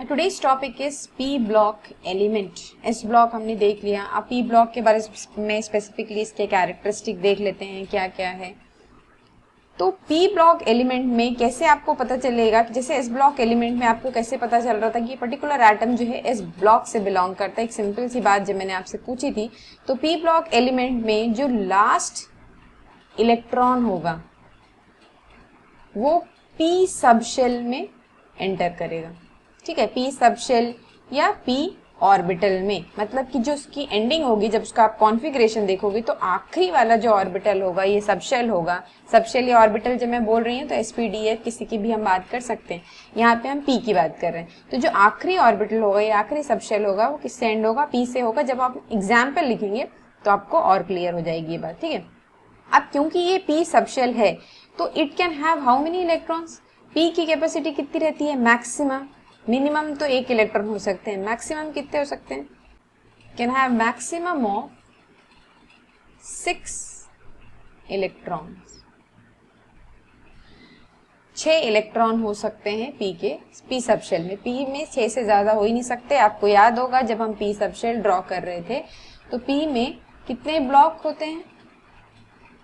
Today's topic is P block element. S block हमने देख लिया, अब पी ब्लॉक के बारे में स्पेसिफिकली इसके कैरेक्टरिस्टिक देख लेते हैं क्या क्या है। तो पी ब्लॉक एलिमेंट में कैसे आपको पता चलेगा कि जैसे एस ब्लॉक एलिमेंट में आपको कैसे पता चल रहा था कि पर्टिकुलर एटम जो है एस ब्लॉक से बिलोंग करता है। एक सिंपल सी बात जब मैंने आपसे पूछी थी, तो पी ब्लॉक एलिमेंट में जो लास्ट इलेक्ट्रॉन होगा वो पी सबशेल में एंटर करेगा। ठीक है, पी सबशेल या पी ऑर्बिटल में, मतलब कि जो उसकी एंडिंग होगी जब उसका आप कॉन्फ़िगरेशन देखोगे तो आखिरी वाला जो ऑर्बिटल होगा ये सबशेल होगा। सबशेल या ऑर्बिटल जब मैं बोल रही हूँ तो एसपीडीएफ किसी की भी हम बात कर सकते हैं, यहाँ पे हम पी की बात कर रहे हैं। तो जो आखिरी ऑर्बिटल होगा या आखिरी सबशेल होगा वो किससे एंड होगा? पी से होगा। जब आप एग्जाम्पल लिखेंगे तो आपको और क्लियर हो जाएगी ये बात। ठीक है, अब क्योंकि ये पी सबशेल है तो it can have how many electrons? P की कैपेसिटी कितनी रहती है? मैक्सिमम। मिनिमम तो 1 इलेक्ट्रॉन हो सकते हैं, मैक्सिमम कितने हो सकते हैं? Can have maximum of 6 electrons. 6 electron हो सकते हैं पी के पी सबशेल में। पी में 6 से ज्यादा हो ही नहीं सकते। आपको याद होगा जब हम पी सबशेल ड्रॉ कर रहे थे तो पी में कितने ब्लॉक होते हैं,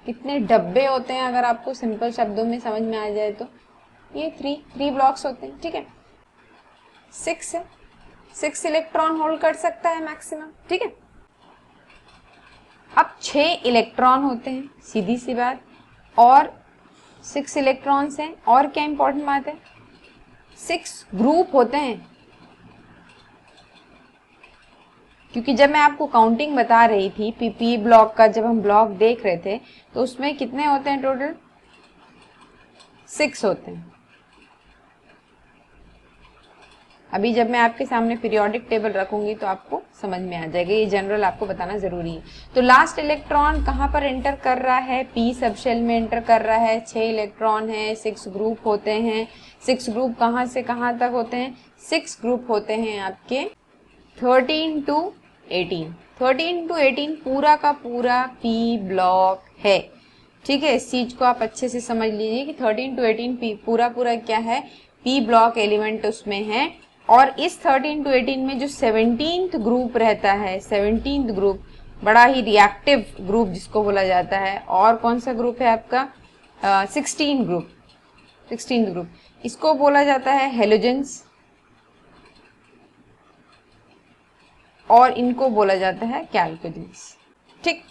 कितने डब्बे होते हैं? अगर आपको सिंपल शब्दों में समझ में आ जाए तो ये 3 ब्लॉक्स होते हैं। ठीक है, 6 है, 6 इलेक्ट्रॉन होल्ड कर सकता है मैक्सिमम। ठीक है, अब 6 इलेक्ट्रॉन होते हैं, सीधी सी बात, और 6 इलेक्ट्रॉन्स हैं। और क्या इंपॉर्टेंट बात है, 6 ग्रुप होते हैं। क्योंकि जब मैं आपको काउंटिंग बता रही थी पी ब्लॉक का, जब हम ब्लॉक देख रहे थे तो उसमें कितने होते हैं टोटल? 6 होते हैं। अभी जब मैं आपके सामने पीरियोडिक टेबल रखूंगी तो आपको समझ में आ जाएगा, ये जनरल आपको बताना जरूरी है। तो लास्ट इलेक्ट्रॉन कहाँ पर एंटर कर रहा है? पी सबशेल में एंटर कर रहा है। 6 इलेक्ट्रॉन है, 6 ग्रुप होते हैं। 6 ग्रुप कहाँ से कहाँ तक होते हैं? 6 ग्रुप होते हैं आपके 13 टू 18। 13 टू 18 पूरा का पूरा पी ब्लॉक है। ठीक है, इस चीज को आप अच्छे से समझ लीजिए कि 13 टू 18 पूरा क्या है? पी ब्लॉक एलिमेंट उसमें है। और इस 13 टू 18 में जो 17th ग्रुप रहता है, 17th ग्रुप बड़ा ही रिएक्टिव ग्रुप जिसको बोला जाता है। और कौन सा ग्रुप है आपका? 16 ग्रुप, 16th ग्रुप, इसको बोला जाता है हेलोजेंस और इनको बोला जाता है कैल्कोजेंस। ठीक,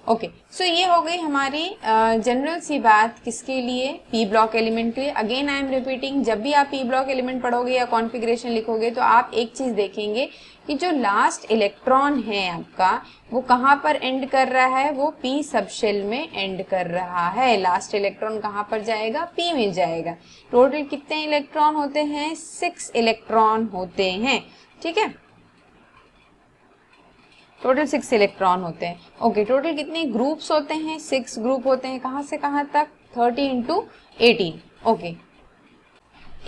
ओके। सो ये हो गई हमारी जनरल सी बात किसके लिए? पी ब्लॉक एलिमेंट के लिए। अगेन आई एम रिपीटिंग, जब भी आप पी ब्लॉक एलिमेंट पढ़ोगे या कॉन्फ़िगरेशन लिखोगे तो आप एक चीज देखेंगे कि जो लास्ट इलेक्ट्रॉन है आपका वो कहाँ पर एंड कर रहा है? वो पी सबशेल में एंड कर रहा है। लास्ट इलेक्ट्रॉन कहाँ पर जाएगा? पी में जाएगा। टोटल कितने इलेक्ट्रॉन होते हैं? 6 इलेक्ट्रॉन होते हैं। ठीक है, टोटल 6 इलेक्ट्रॉन होते हैं। ओके, टोटल कितने ग्रुप्स होते हैं? 6 ग्रुप होते हैं। कहाँ से कहाँ तक? 13 टू 18। ओके,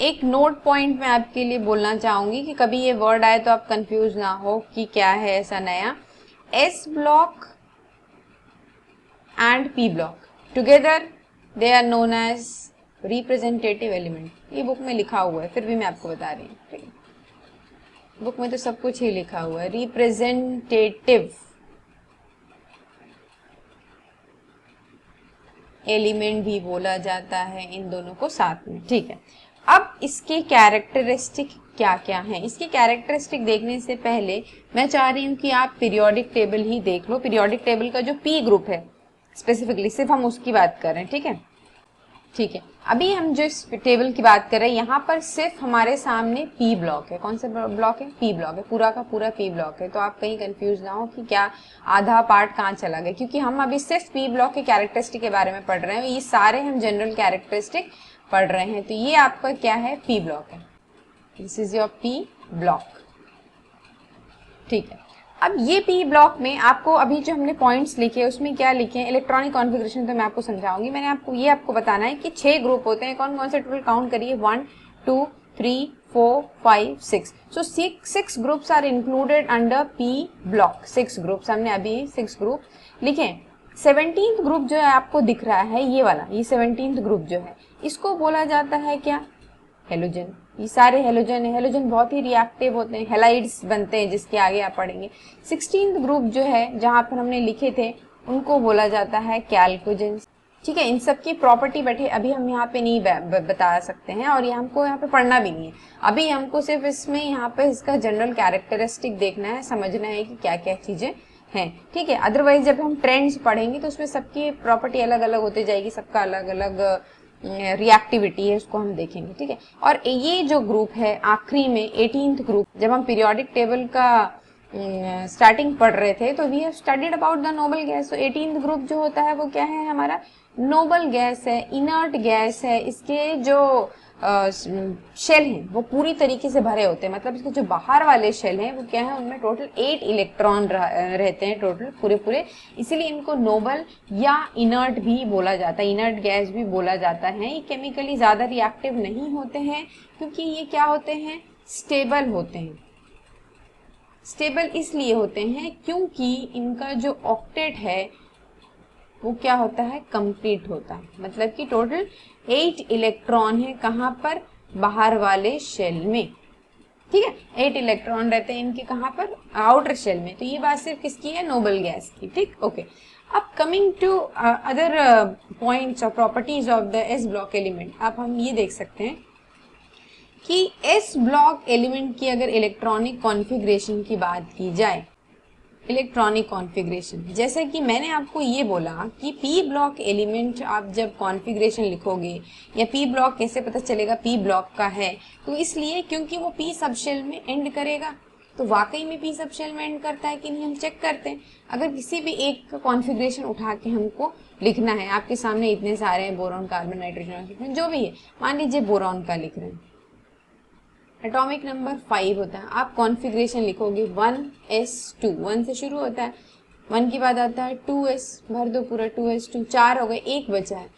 एक नोट पॉइंट मैं आपके लिए बोलना चाहूंगी कि कभी ये वर्ड आए तो आप कंफ्यूज ना हो कि क्या है ऐसा नया। S block and P block together they are known as representative element. ये बुक में लिखा हुआ है, फिर भी मैं आपको बता रही हूँ। ठीक है, बुक में तो सब कुछ ही लिखा हुआ है। रिप्रेजेंटेटिव एलिमेंट भी बोला जाता है इन दोनों को साथ में। ठीक है, अब इसके कैरेक्टरिस्टिक क्या क्या हैं? इसकी कैरेक्टरिस्टिक देखने से पहले मैं चाह रही हूँ कि आप पीरियोडिक टेबल ही देख लो। पीरियोडिक टेबल का जो पी ग्रुप है स्पेसिफिकली सिर्फ हम उसकी बात कर रहे हैं। ठीक है, ठीक है, अभी हम जो इस टेबल की बात कर रहे हैं यहाँ पर सिर्फ हमारे सामने पी ब्लॉक है। कौन सा ब्लॉक है? पी ब्लॉक है, पूरा का पूरा पी ब्लॉक है। तो आप कहीं कंफ्यूज ना हो कि क्या आधा पार्ट कहाँ चला गया, क्योंकि हम अभी सिर्फ पी ब्लॉक के कैरेक्टरिस्टिक के बारे में पढ़ रहे हैं। ये सारे हम जनरल कैरेक्टरिस्टिक पढ़ रहे हैं। तो ये आपका क्या है? पी ब्लॉक है। This is your P block. ठीक है, अब ये पी ब्लॉक में आपको अभी जो हमने पॉइंट्स लिखे उसमें क्या लिखे हैं? इलेक्ट्रॉनिक कॉन्फ़िगरेशन तो मैं आपको समझाऊंगी। मैंने आपको बताना है कि 6 ग्रुप होते हैं। कौन कौन से? टोटल काउंट करिए, 1 2 3 4 5 6। So 6 groups are included under P block. 6 groups हमने अभी 6 ग्रुप लिखे। 17th ग्रुप जो है आपको दिख रहा है ये वाला, ये 17th ग्रुप जो है इसको बोला जाता है क्या? हेलोजन। ये सारे हेलोजन है। हेलोजन बहुत ही रिएक्टिव होते हैं, हेलाइड्स बनते हैं, जिसके आगे आप पढ़ेंगे। 16th ग्रुप जो है जहाँ पर हमने लिखे थे उनको बोला जाता है कैल्कोजेंस। ठीक है, इन सब की प्रॉपर्टी बैठे अभी हम यहाँ पे नहीं बता सकते हैं और ये हमको यहाँ पे पढ़ना भी नहीं है। अभी हमको सिर्फ इसमें यहाँ पे इसका जनरल कैरेक्टरिस्टिक देखना है, समझना है कि क्या क्या चीजें हैं। ठीक है, अदरवाइज जब हम ट्रेंड्स पढ़ेंगे तो उसमें सबकी प्रॉपर्टी अलग अलग होती जाएगी, सबका अलग अलग रिएक्टिविटी है, उसको हम देखेंगे। ठीक है, और ये जो ग्रुप है आखिरी में 18th ग्रुप, जब हम पीरियोडिक टेबल का स्टार्टिंग पढ़ रहे थे तो we have studied about the noble gas. तो 18th ग्रुप जो होता है वो क्या है, हमारा नोबल गैस है, इनर्ट गैस है। इसके जो शेल हैं वो पूरी तरीके से भरे होते हैं, मतलब इसके जो बाहर वाले शेल हैं वो क्या है, उनमें टोटल 8 इलेक्ट्रॉन रहते हैं टोटल पूरे, इसीलिए इनको नोबल या इनर्ट भी बोला जाता है, इनर्ट गैस भी बोला जाता है। ये केमिकली ज्यादा रिएक्टिव नहीं होते हैं क्योंकि ये क्या होते हैं, स्टेबल होते हैं। स्टेबल इसलिए होते हैं क्योंकि इनका जो ऑक्टेट है वो क्या होता है, कंप्लीट होता है, मतलब कि टोटल 8 इलेक्ट्रॉन है कहाँ पर, बाहर वाले शेल में। ठीक है, 8 इलेक्ट्रॉन रहते हैं इनके कहाँ पर, आउटर शेल में। तो ये बात सिर्फ किसकी है, नोबल गैस की। ठीक, ओके। अब कमिंग टू अदर पॉइंट्स और properties of the S block element, अब हम ये देख सकते हैं कि एस ब्लॉक एलिमेंट की अगर इलेक्ट्रॉनिक कॉन्फ़िगरेशन की बात की जाए, इलेक्ट्रॉनिक कॉन्फ़िगरेशन, जैसे कि मैंने आपको ये बोला कि पी ब्लॉक एलिमेंट आप जब कॉन्फ़िगरेशन लिखोगे, या पी ब्लॉक कैसे पता चलेगा पी ब्लॉक का है, तो इसलिए क्योंकि वो पी सब शेल में एंड करेगा। तो वाकई में पी सब शेल में एंड करता है कि नहीं, हम चेक करते हैं। अगर किसी भी एक कॉन्फ़िगरेशन उठा के हमको लिखना है, आपके सामने इतने सारे हैं, बोरॉन, कार्बन, नाइट्रोजन, ऑक्सीजन, जो भी है, मान लीजिए बोरॉन का लिख रहे हैं, एटॉमिक नंबर 5 होता है, आप कॉन्फ़िगरेशन लिखोगे 1s2, 1 से शुरू होता है, 1 के बाद आता है 2s, भर दो पूरा 2s2, 4 हो गए, एक बचा है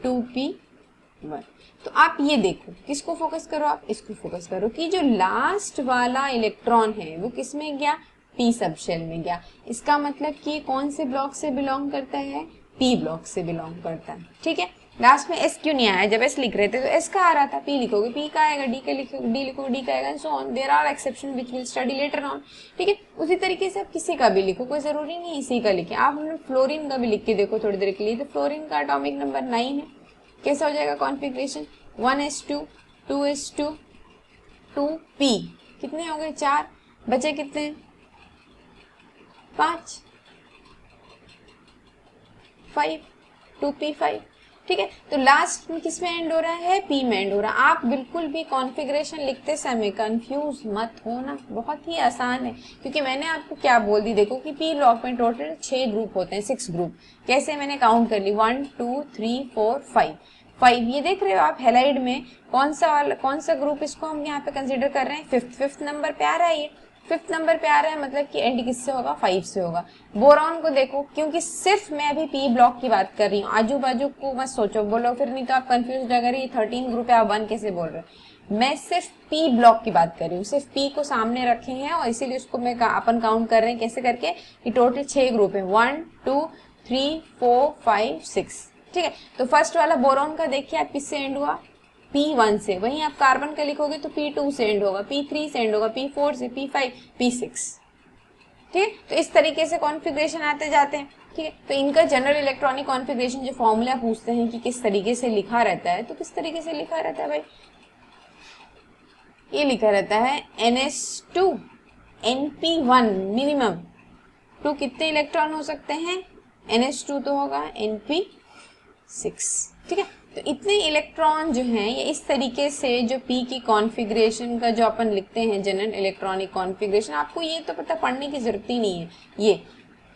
2p1। तो आप ये देखो, किसको फोकस करो, आप इसको फोकस करो कि जो लास्ट वाला इलेक्ट्रॉन है वो किस में गया, पी सब शेल में गया। इसका मतलब कि कौन से ब्लॉक से बिलोंग करता है, पी ब्लॉक से बिलोंग करता है। ठीक है, लास्ट में एस क्यों नहीं आया, जब एस लिख रहे थे तो एस का आ रहा था, पी लिखोगे पी का आएगा, डी का लिखोगे डी लिखोगे डी का आएगा, so on. There are exception which will study later on. ठीक है, उसी तरीके से आप किसी का भी लिखो, कोई जरूरी नहीं इसी का लिखे। आप हमने फ्लोरीन का भी लिख के देखो थोड़ी देर के लिए, तो फ्लोरीन का एटॉमिक नंबर 9 है। कैसा हो जाएगा कॉन्फ़िगरेशन, 1s2, 2s2, 2p, कितने हो गए, 4, बचे कितने, 5, 2p5। ठीक है, तो लास्ट में किस में एंड हो रहा है, पी में एंड हो रहा है। आप बिल्कुल भी कॉन्फ़िगरेशन लिखते समय कंफ्यूज मत होना, बहुत ही आसान है, क्योंकि मैंने आपको क्या बोल दी, देखो कि पी ब्लॉक में टोटल 6 ग्रुप होते हैं, 6 ग्रुप। कैसे मैंने काउंट कर ली, 1 2 3 4 5। ये देख रहे हो आप, हेलाइड में कौन सा ग्रुप इसको हम यहाँ पे कंसिडर कर रहे हैं, फिफ्थ नंबर पे आ रहा है। ये 5th नंबर पे आ रहा है, मतलब कि एंड किससे होगा, 5 से होगा। बोरॉन को देखो, क्योंकि सिर्फ मैं अभी पी ब्लॉक की बात कर रही हूँ, आजू बाजू को मत सोचो, बोलो फिर नहीं तो आप कंफ्यूज हो, अगर ये 13 ग्रुप है आप 1 कैसे बोल रहे हो। मैं सिर्फ पी ब्लॉक की बात कर रही हूँ, सिर्फ पी को सामने रखे हैं और इसीलिए उसको मैं अपन काउंट कर रहे हैं कैसे करके, कि टोटल 6 ग्रुप है, 1 2 3 4 5 6। ठीक है, तो फर्स्ट वाला बोरॉन का देखिए आप किससे एंड हुआ, P1 से। वहीं आप कार्बन का लिखोगे तो P2 से एंड होगा, P3 से एंड होगा, P4 से, P5, P6। ठीक है, तो इस तरीके से कॉन्फ़िगरेशन आते जाते हैं। ठीक है, तो इनका जनरल इलेक्ट्रॉनिक कॉन्फ़िगरेशन जो फॉर्मूला पूछते हैं कि किस तरीके से लिखा रहता है, तो किस तरीके से लिखा रहता है भाई, ये लिखा रहता है NS2 NP1 मिनिमम। 2 कितने इलेक्ट्रॉन हो सकते हैं, NS2 तो होगा NP6। ठीक है, तो इतने इलेक्ट्रॉन जो हैं ये इस तरीके से जो P की कॉन्फ़िगरेशन का जो अपन लिखते हैं जनरल इलेक्ट्रॉनिक कॉन्फ़िगरेशन, आपको ये तो पता पढ़ने की जरूरत ही नहीं है, ये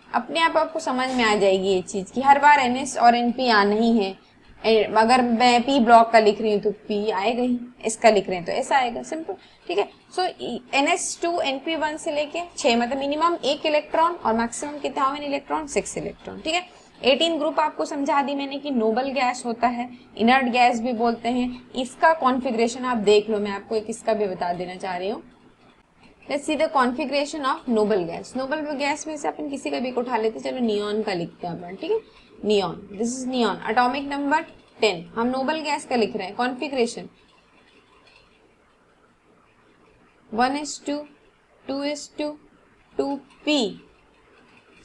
अपने आप आपको समझ में आ जाएगी ये चीज़ कि हर बार NS और NP आना ही है। अगर मैं P ब्लॉक का लिख रही हूँ तो P आएगा ही, S का लिख रहे हैं तो S आएगा, सिंपल। ठीक है, सो NS2 NP1 से लेके 6, मतलब मिनिमम 1 इलेक्ट्रॉन और मैक्सिमम कितना होगा इलेक्ट्रॉन, 6 इलेक्ट्रॉन। ठीक है, 18 ग्रुप आपको समझा दी मैंने कि नोबल गैस होता है, इनर्ट गैस भी बोलते हैं। इसका कॉन्फ़िगरेशन आप देख लो, मैं आपको एक इसका भी बता देना चाह रही हूँ। Let's see the configuration of noble gas. Noble gas में से अपन किसी का भी उठा लेते, चलो नियॉन का लिखते हैं अपन। ठीक है, neon, this is neon, atomic number 10। हम नोबल गैस का लिख रहे हैं, कॉन्फ़िगरेशन 1:2, 2:2, 2p,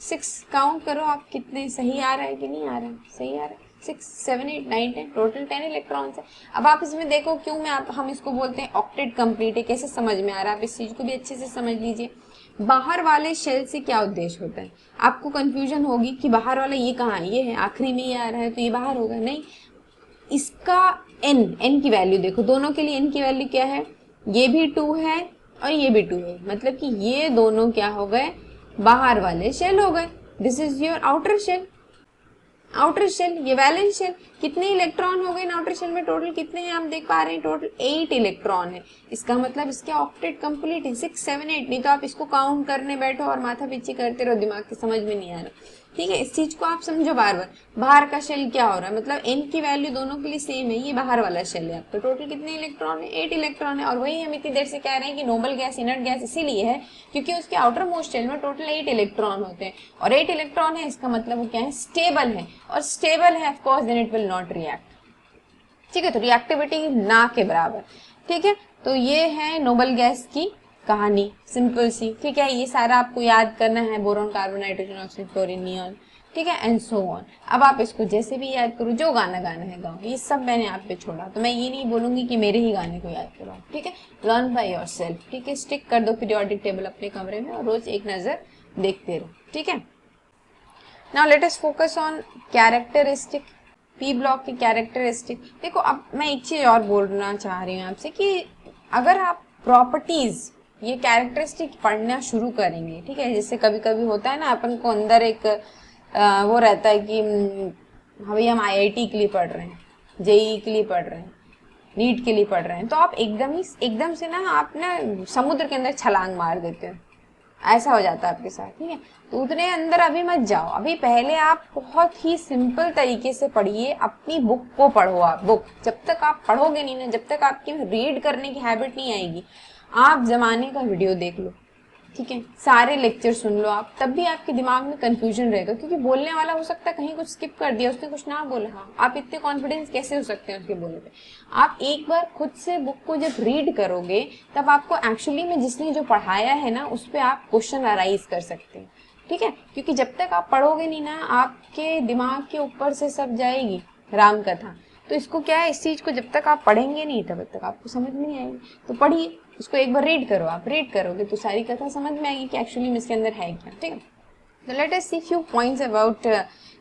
6 काउंट करो आप कितने सही आ रहा है कि नहीं आ रहा है, सही आ रहा है, 6, 7, 8, 9, 10, टोटल 10 इलेक्ट्रॉन्स है। अब आप इसमें देखो क्यों हम इसको बोलते हैं ऑक्टेट कंप्लीट है, कैसे समझ में आ रहा है, आप इस चीज को भी अच्छे से समझ लीजिए। बाहर वाले शेल से क्या उद्देश्य होता है, आपको कंफ्यूजन होगी कि बाहर वाला ये कहाँ है, ये है आखिरी में ही आ रहा है तो ये बाहर होगा, नहीं, इसका n की वैल्यू देखो, दोनों के लिए n की वैल्यू क्या है, ये भी 2 है और ये भी 2 है, मतलब कि ये दोनों क्या हो गए, बाहर वाले शेल हो गए। This is your outer shell, outer shell, ये वैलेंस शेल। कितने इलेक्ट्रॉन हो गए इन आउटर शेल में, टोटल कितने हैं आप देख पा रहे हैं, टोटल 8 इलेक्ट्रॉन है। इसका मतलब इसके ऑक्टेट कंप्लीट है, 6, 7, 8, नहीं तो आप इसको काउंट करने बैठो और माथा पीछे करते रहो, दिमाग के समझ में नहीं आ रहा। ठीक है, इस चीज को आप समझो बार बार। बाहर का शेल क्या हो रहा है, मतलब n की वैल्यू दोनों के लिए सेम है, ये बाहर वाला शेल है आपका, टोटल कितने इलेक्ट्रॉन है, 8 इलेक्ट्रॉन है। और वही हम इतनी देर से कह रहे हैं कि नोबल गैस इनर्ट गैस इसीलिए है क्योंकि उसके आउटर मोस्ट शेल में टोटल 8 इलेक्ट्रॉन होते हैं, और 8 इलेक्ट्रॉन है, इसका मतलब वो क्या है, स्टेबल है, और स्टेबल है of course then it will not react. ठीक है, तो रिएक्टिविटी ना के बराबर। ठीक है, तो ये है नोबल गैस की कहानी, सिंपल सी। ठीक है, ये सारा आपको याद करना है, boron, carbon, nitrogen, oxygen, chlorine, neon, ठीक है, एंड सो ऑन। अब आप इसको जैसे भी याद करो, जो गाना गाना है गाओ, ये सब मैंने आप पे छोड़ा, तो मैं ये नहीं बोलूंगी कि मेरे ही गाने को याद करो। ठीक है, लर्न बाय योरसेल्फ। ठीक है, स्टिक कर दो पीरियोडिक टेबल अपने कमरे में और रोज एक नजर देखते रहो। ठीक है, now let us focus on characteristic, P block की कैरेक्टरिस्टिक। देखो, अब मैं एक चीज और बोलना चाह रही हूँ आपसे कि अगर आप प्रॉपर्टीज, ये कैरेक्टरिस्टिक पढ़ना शुरू करेंगे, ठीक है, जैसे कभी कभी होता है ना, अपन को अंदर एक वो रहता है कि अभी हम IIT के लिए पढ़ रहे हैं, JEE के लिए पढ़ रहे हैं, नीट के लिए पढ़ रहे हैं, तो आप एकदम से ना आप ना समुद्र के अंदर छलांग मार देते हो, ऐसा हो जाता है आपके साथ। ठीक है, तो उतने अंदर अभी मत जाओ, अभी पहले आप बहुत ही सिंपल तरीके से पढ़िए, अपनी बुक को पढ़ो। आप बुक जब तक आप पढ़ोगे नहीं ना, जब तक आपकी रीड करने की हैबिट नहीं आएगी, आप जमाने का वीडियो देख लो, ठीक है, सारे लेक्चर सुन लो आप, तब भी आपके दिमाग में कंफ्यूजन रहेगा, क्योंकि बोलने वाला हो सकता है कहीं कुछ स्किप कर दिया, उसने कुछ ना बोला। हाँ, आप इतने कॉन्फिडेंस कैसे हो सकते हैं उसके बोलने पे। आप एक बार खुद से बुक को जब रीड करोगे, तब आपको एक्चुअली में जिसने जो पढ़ाया है ना, उस पर आप क्वेश्चन अराइज कर सकते हैं। ठीक है, क्योंकि जब तक आप पढ़ोगे नहीं ना, आपके दिमाग के ऊपर से सब जाएगी राम कथा। तो इसको क्या है, इस चीज को जब तक आप पढ़ेंगे नहीं तब तक आपको समझ में नहीं आएगी। तो पढ़िए, उसको एक बार रीड करो, आप रीड करोगे तो सारी कथा समझ में आएगी कि एक्चुअली में इसके अंदर है क्या। ठीक है, तो let us see few points about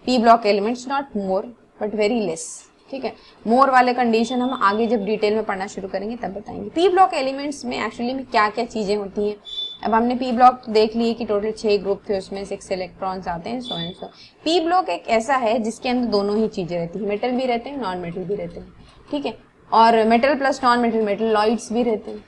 P block elements, not more but very less. ठीक है, मोर वाले कंडीशन हम आगे जब डिटेल में पढ़ना शुरू करेंगे तब बताएंगे। पी ब्लॉक एलिमेंट्स में एक्चुअली में क्या क्या चीजें होती हैं। अब हमने पी ब्लॉक देख लिए कि टोटल 6 ग्रुप थे, उसमें 6 इलेक्ट्रॉन्स आते हैं, so and so. P block एक ऐसा है जिसके अंदर दोनों ही चीजें रहती है, मेटल भी रहते हैं, नॉन मेटल भी रहते हैं। ठीक है, और metal plus non metal, metalloids भी रहते हैं।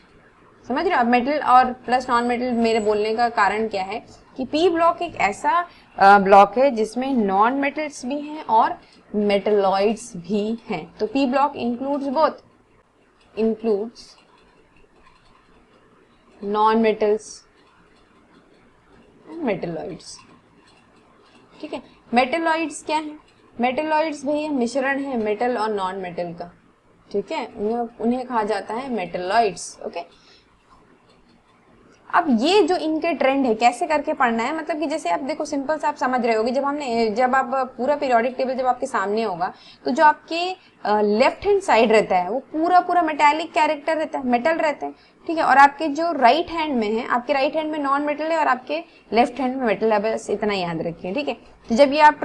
समझ रहे हो, अब मेटल और प्लस नॉन मेटल मेरे बोलने का कारण क्या है कि पी ब्लॉक एक ऐसा ब्लॉक है जिसमें नॉन मेटल्स भी हैं और मेटलॉइड्स भी हैं। तो P block includes both, includes non metals and metalloids. ठीक है, मेटलॉइड्स क्या है, मेटलॉइड्स भैया मिश्रण है मेटल और नॉन मेटल का। ठीक है, उन्हें कहा जाता है मेटलॉइड्स। ओके, अब ये जो इनके ट्रेंड है कैसे करके पढ़ना है, मतलब कि जैसे आप देखो, सिंपल से आप समझ रहे होगे, जब आप पूरा पीरियोडिक टेबल जब आपके सामने होगा, तो जो आपके लेफ्ट हैंड साइड रहता है वो पूरा मेटालिक कैरेक्टर रहता है, मेटल रहते हैं। ठीक है, और आपके जो राइट हैंड में है, आपके राइट हैंड में नॉन मेटल है और आपके लेफ्ट हैंड में मेटल है, बस इतना याद रखिए। ठीक है, तो जब ये आप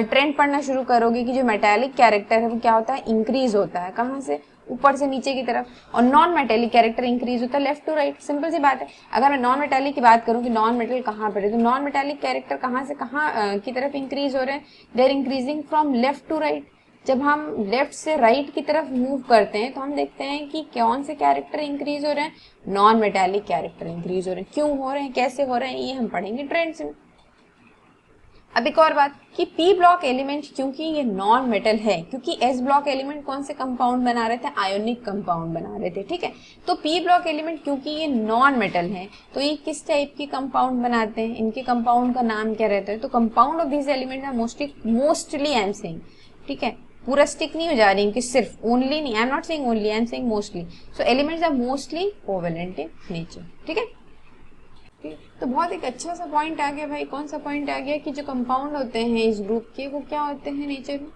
ट्रेंड पढ़ना शुरू करोगे कि जो मेटालिक कैरेक्टर है वो क्या होता है, इंक्रीज होता है, कहाँ से, ऊपर से नीचे की तरफ, और नॉन मेटेलिक कैरेक्टर इंक्रीज होता है लेफ्ट टू राइट। सिंपल सी बात है। अगर मैं नॉन मेटेलिक की बात करूं कि नॉन मेटल कहाँ पर है, तो नॉन मेटेलिक कैरेक्टर कहाँ से कहाँ की तरफ इंक्रीज हो रहे हैं, they are increasing from left to right. जब हम लेफ्ट से राइट की तरफ मूव करते हैं तो हम देखते हैं कि कौन से कैरेक्टर इंक्रीज हो रहे हैं, नॉन मेटेलिक कैरेक्टर इंक्रीज हो रहे हैं। क्यों हो रहे हैं, कैसे हो रहे हैं, ये हम पढ़ेंगे ट्रेंड्स में। अब एक और बात कि पी ब्लॉक एलिमेंट क्योंकि ये नॉन मेटल है, क्योंकि एस ब्लॉक एलिमेंट कौन से कंपाउंड बना रहे थे, आयोनिक कंपाउंड बना रहे थे। ठीक है, तो पी ब्लॉक एलिमेंट क्योंकि ये नॉन मेटल है, तो ये किस टाइप के कंपाउंड बनाते हैं, इनके कंपाउंड का नाम क्या रहता है, तो compound of this element are mostly I am saying, ठीक है, पूरा स्टिक नहीं हो जा रही कि सिर्फ ओनली नहीं, I am not saying only, I am saying mostly. So elements are mostly covalent in nature, ठीक है। तो बहुत एक अच्छा सा पॉइंट आ गया भाई। कौन सा पॉइंट आ गया कि जो कंपाउंड होते हैं इस ग्रुप के वो क्या होते हैं नेचर में,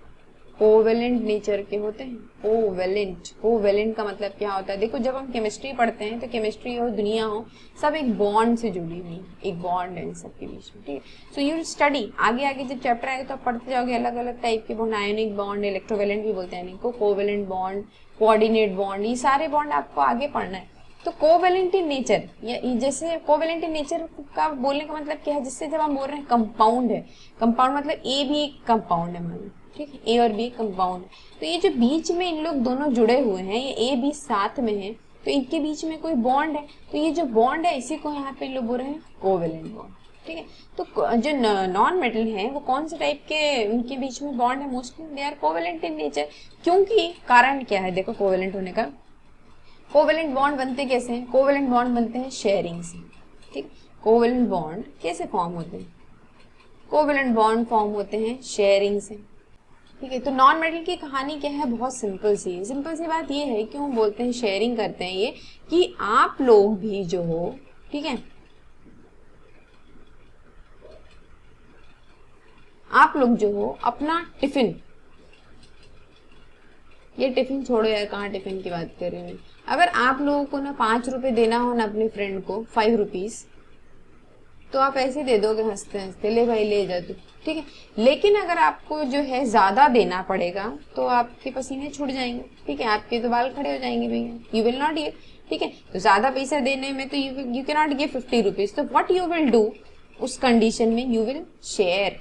कोवेलेंट नेचर के होते हैं। कोवेलेंट, कोवेलेंट का मतलब क्या होता है, देखो जब हम केमिस्ट्री पढ़ते हैं तो केमिस्ट्री हो दुनिया हो सब एक बॉन्ड से जुड़ी हुई, एक बॉन्ड है इन सबके बीच में, ठीक है। सो यू स्टडी, आगे आगे जब चैप्टर आएगा तो आप पढ़ते जाओगे अलग अलग टाइप के बॉन्ड, आयोनिक बॉन्ड, इलेक्ट्रोवेलेंट भी बोलते हैं इनको, कोवेलेंट बॉन्ड, कोऑर्डिनेट बॉन्ड, ये सारे बॉन्ड आपको आगे पढ़ना है। तो कोवेलेंट इन नेचर, या जैसे कोवेलेंट इन नेचर का बोलने का मतलब क्या है, जिससे जब हम बोल रहे हैं कंपाउंड है, कंपाउंड मतलब ए भी एक कंपाउंड है मान लो, ठीक है, ए और बी कंपाउंड। तो ये जो बीच में इन लोग दोनों जुड़े हुए हैं, ये ए बी साथ में है, तो इनके बीच में कोई बॉन्ड है, तो ये जो बॉन्ड है इसी को यहाँ पे इन लोग बोल रहे हैं कोवेलेंट बॉन्ड, ठीक है। तो जो नॉन मेटल है वो कौन से टाइप के उनके बीच में बॉन्ड है, mostly they are covalent in nature. क्योंकि कारण क्या है, देखो कोवेलेंट होने का, कोवेलेंट बॉन्ड बनते कैसे हैं, कोवेलेंट बॉन्ड बनते हैं शेयरिंग से, ठीक। कोवेलेंट बॉन्ड कैसे फॉर्म होते हैं, कोवेलेंट बॉन्ड फॉर्म होते हैं शेयरिंग से, ठीक है। तो नॉन मेटल की कहानी क्या है, बहुत सिंपल सी बात ये है, क्यों बोलते हैं शेयरिंग करते हैं ये, कि आप लोग भी जो हो, ठीक है, आप लोग जो हो अपना टिफिन, ये टिफिन छोड़ो यार, कहाँ टिफिन की बात कर रही हूँ, अगर आप लोगों को ना 5 रुपए देना हो ना अपने फ्रेंड को 5 रुपीज, तो आप ऐसे दे दोगे हंसते हंसते, ले भाई ले जा तू, ठीक है। लेकिन अगर आपको जो है ज्यादा देना पड़ेगा तो आपके पसीने छूट जाएंगे, ठीक है, आपके तो बाल खड़े हो जाएंगे भैया, यू विल नॉट गिव, ठीक है। तो ज्यादा पैसा देने में तो you can not give 50 rupees, तो व्हाट यू विल डू, उस कंडीशन में यू विल शेयर,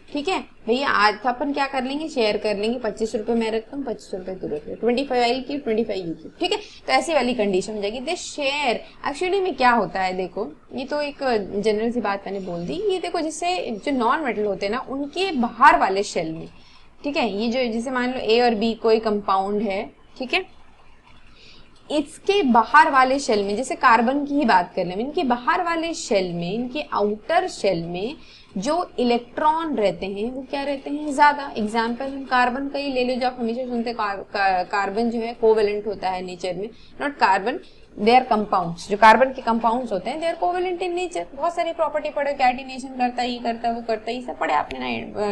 ठीक है भैया। आज अपन क्या कर लेंगे, शेयर कर लेंगे, 25 रुपए मैं रखता हूँ, 25 रुपए तू रख ले, 25 आई की 25 यू की, ठीक है। तो ऐसी वाली कंडीशन हो जाएगी, दे शेयर। एक्चुअली में क्या होता है, देखो ये तो एक जनरल सी बात मैंने बोल दी, ये देखो जिससे जो नॉन मेटल होते हैं ना उनके बाहर वाले शेल में, ठीक है, ये जो जैसे मान लो ए और बी कोई कंपाउंड है, ठीक है, इसके बाहर वाले शेल में, जैसे कार्बन की ही बात कर लें, इनके बाहर वाले शेल में, इनके आउटर शेल में जो इलेक्ट्रॉन रहते हैं वो क्या रहते हैं, ज्यादा। एग्जाम्पल हम कार्बन का ही ले लो, जो आप हमेशा सुनते हैं कार्बन जो है कोवेलेंट होता है नेचर में, not carbon, they are compounds, जो कार्बन के कंपाउंड्स होते हैं they are covalent in nature. बहुत सारी प्रॉपर्टी पढ़े, कैटिनेशन करता है, ये करता है, वो करता है, ये सब पढ़े आपने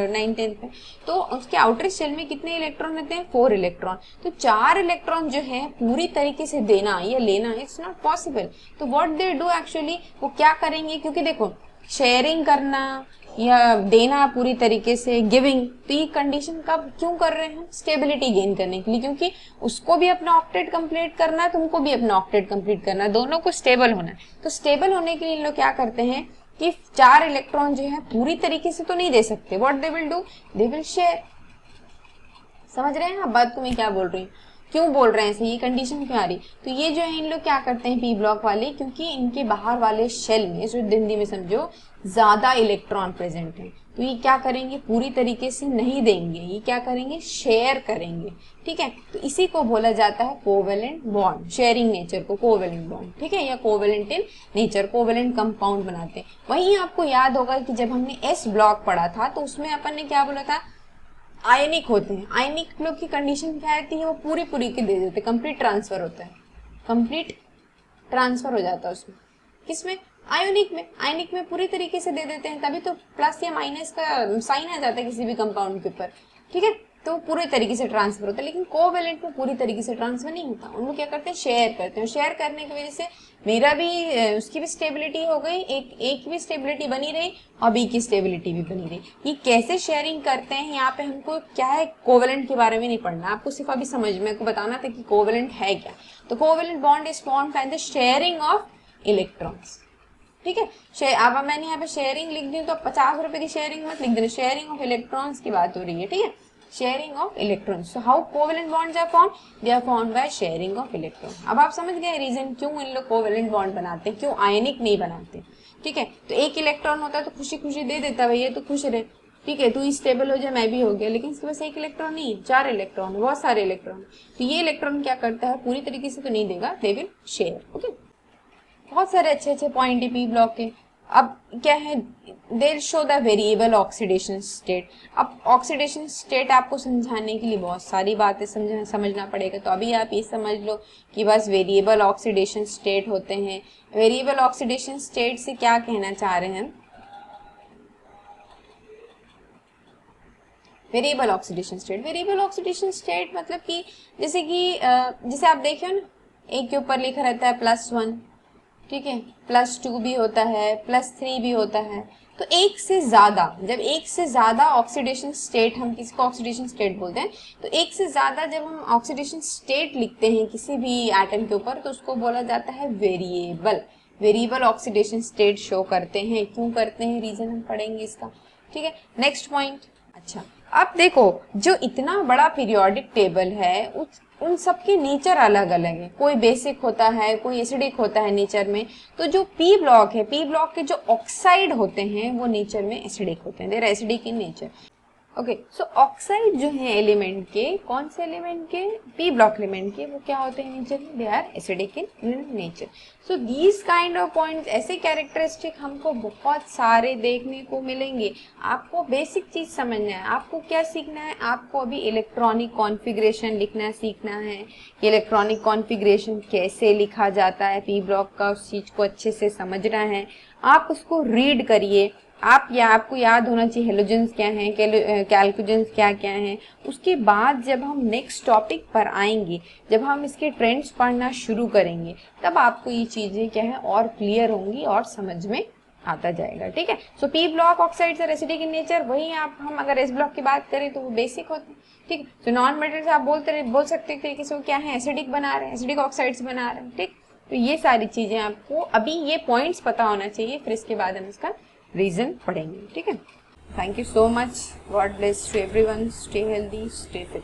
9th-10th में। तो उसके आउटर शेल में कितने इलेक्ट्रॉन रहते हैं, 4 इलेक्ट्रॉन। तो 4 इलेक्ट्रॉन जो है पूरी तरीके से देना या लेना इट्स नॉट पॉसिबल। तो व्हाट दे डू एक्चुअली, वो क्या करेंगे, क्योंकि देखो शेयरिंग करना या देना पूरी तरीके से, गिविंग, तो ये कंडीशन कब क्यों कर रहे हैं, स्टेबिलिटी गेन करने के लिए, क्योंकि उसको भी अपना ऑक्टेट कंप्लीट करना है, तुमको भी अपना ऑक्टेट कंप्लीट करना है, दोनों को स्टेबल होना है। तो स्टेबल होने के लिए लोग क्या करते हैं कि 4 इलेक्ट्रॉन जो है पूरी तरीके से तो नहीं दे सकते, what they will do, they will share. समझ रहे हैं आप बात को मैं क्या बोल रही हूँ, क्यों बोल रहे हैं ऐसे, ये कंडीशन क्यों आ रही। तो ये जो है इन लोग क्या करते हैं पी ब्लॉक वाले, क्योंकि इनके बाहर वाले शेल में, जो हिंदी में समझो ज्यादा इलेक्ट्रॉन प्रेजेंट है, तो ये क्या करेंगे, पूरी तरीके से नहीं देंगे, ये क्या करेंगे, शेयर करेंगे, ठीक है। तो इसी को बोला जाता है कोवेलेंट बॉन्ड, शेयरिंग नेचर को कोवेलेंट बॉन्ड, ठीक है, या covalent in nature, covalent compound बनाते हैं। वहीं आपको याद होगा कि जब हमने एस ब्लॉक पढ़ा था तो उसमें अपन ने क्या बोला था, आयनिक होते हैं। आयनिक लोग की कंडीशन क्या रहती है, वो पूरी के दे देते, कंप्लीट ट्रांसफर होता है, कंप्लीट ट्रांसफर हो जाता है उसमें, किसमें, आयोनिक में। आयनिक में पूरी तरीके से दे देते हैं, तभी तो प्लस या माइनस का साइन आ जाता है किसी भी कंपाउंड के ऊपर, ठीक है। तो पूरे तरीके से ट्रांसफर होता है, लेकिन कोवेलेंट में पूरी तरीके से ट्रांसफर नहीं होता। उन लोग क्या करते हैं, शेयर करते हैं। शेयर करने की वजह से मेरा भी, उसकी भी स्टेबिलिटी हो गई, एक की भी स्टेबिलिटी बनी रही और बी की स्टेबिलिटी भी बनी रही। ये कैसे शेयरिंग करते हैं, यहाँ पे हमको क्या है, कोवेलेंट के बारे में नहीं पढ़ना, आपको सिर्फ अभी समझ में को बताना था कि कोवेलेंट है क्या। तो covalent bond is formed by the sharing of electrons, ठीक है। अब मैंने यहाँ पे शेयरिंग लिख दी, तो 50 रुपए की शेयरिंग मत लिख देना, शेयरिंग ऑफ इलेक्ट्रॉन्स की बात हो रही है, ठीक है, sharing of electrons. So how covalent bonds are formed, they are formed by sharing of electron. अब आप समझ गए रीजन क्यों इन लोग कोवेलेंट बॉन्ड बनाते हैं, क्यों आयनिक नहीं बनाते, ठीक है। तो एक इलेक्ट्रॉन होता है तो खुशी खुशी दे देता, भैया तो खुश रहे, ठीक है, तू स्टेबल हो जाए, मैं भी हो गया। लेकिन इसके पास एक इलेक्ट्रॉन नहीं है, 4 इलेक्ट्रॉन, बहुत सारे इलेक्ट्रॉन। तो ये इलेक्ट्रॉन क्या करता है, पूरी तरीके से तो नहीं देगा, दे विल शेयर, ओके। बहुत सारे अच्छे अच्छे पॉइंट है पी ब्लॉक के, अब क्या है, दे show the variable oxidation state. अब ऑक्सीडेशन स्टेट आपको समझाने के लिए बहुत सारी बातें समझना पड़ेगा, तो अभी आप ये समझ लो कि बस वेरिएबल ऑक्सीडेशन स्टेट होते हैं। वेरिएबल ऑक्सीडेशन स्टेट से क्या कहना चाह रहे हैं, variable oxidation state, variable oxidation state मतलब कि जैसे आप देखिए ना, एक के ऊपर लिखा रहता है +1, ठीक है, +2 भी होता है, +3 भी होता है। तो एक से ज्यादा, जब एक से ज्यादा ऑक्सीडेशन स्टेट, हम किसको ऑक्सीडेशन स्टेट बोलते हैं, तो एक से ज्यादा जब हम ऑक्सीडेशन स्टेट लिखते हैं किसी भी एटम के ऊपर, तो उसको बोला जाता है variable. Variable oxidation state show करते हैं। क्यों करते हैं, रीजन हम पढ़ेंगे इसका, ठीक है। नेक्स्ट पॉइंट, अच्छा अब देखो, जो इतना बड़ा पीरियोडिक टेबल है उन सब के नेचर अलग अलग है। कोई बेसिक होता है, कोई एसिडिक होता है नेचर में। तो जो पी ब्लॉक है, पी ब्लॉक के जो ऑक्साइड होते हैं वो नेचर में एसिडिक होते हैं, they're acidic in nature. Okay, so oxide जो है एलिमेंट के, कौन से एलिमेंट के, पी ब्लॉक एलिमेंट के, वो क्या होते हैं नेचर में, they are acidic in nature. So these kind of points, ऐसे कैरेक्टरिस्टिक हमको बहुत सारे देखने को मिलेंगे। आपको बेसिक चीज समझना है, आपको क्या सीखना है, आपको अभी इलेक्ट्रॉनिक कॉन्फ़िगरेशन लिखना सीखना है। इलेक्ट्रॉनिक कॉन्फ़िगरेशन कैसे लिखा जाता है पी ब्लॉक का, उस चीज को अच्छे से समझना है। आप उसको रीड करिए, आपको याद होना चाहिए हेलोजेंस क्या हैं, कैल्कुजेंस क्या क्या हैं। उसके बाद जब हम नेक्स्ट टॉपिक पर आएंगे, जब हम इसके ट्रेंड्स पढ़ना शुरू करेंगे, तब आपको ये चीज़ें क्या है और क्लियर होंगी और समझ में आता जाएगा, ठीक है। So P block oxides are acidic in nature. वही हम अगर एस ब्लॉक की बात करें तो वो बेसिक होते हैं, ठीक है। तो नॉन मेटल्स आप बोल सकते हैं तरीके से वो क्या है, एसिडिक बना रहे हैं, एसिडिक ऑक्साइड्स बना रहे हैं, ठीक। तो ये सारी चीज़ें आपको अभी ये पॉइंट्स पता होना चाहिए, फिर इसके बाद हम इसका रीजन पढ़ेंगे, ठीक है। Thank you so much, God bless to everyone, stay healthy, stay fit.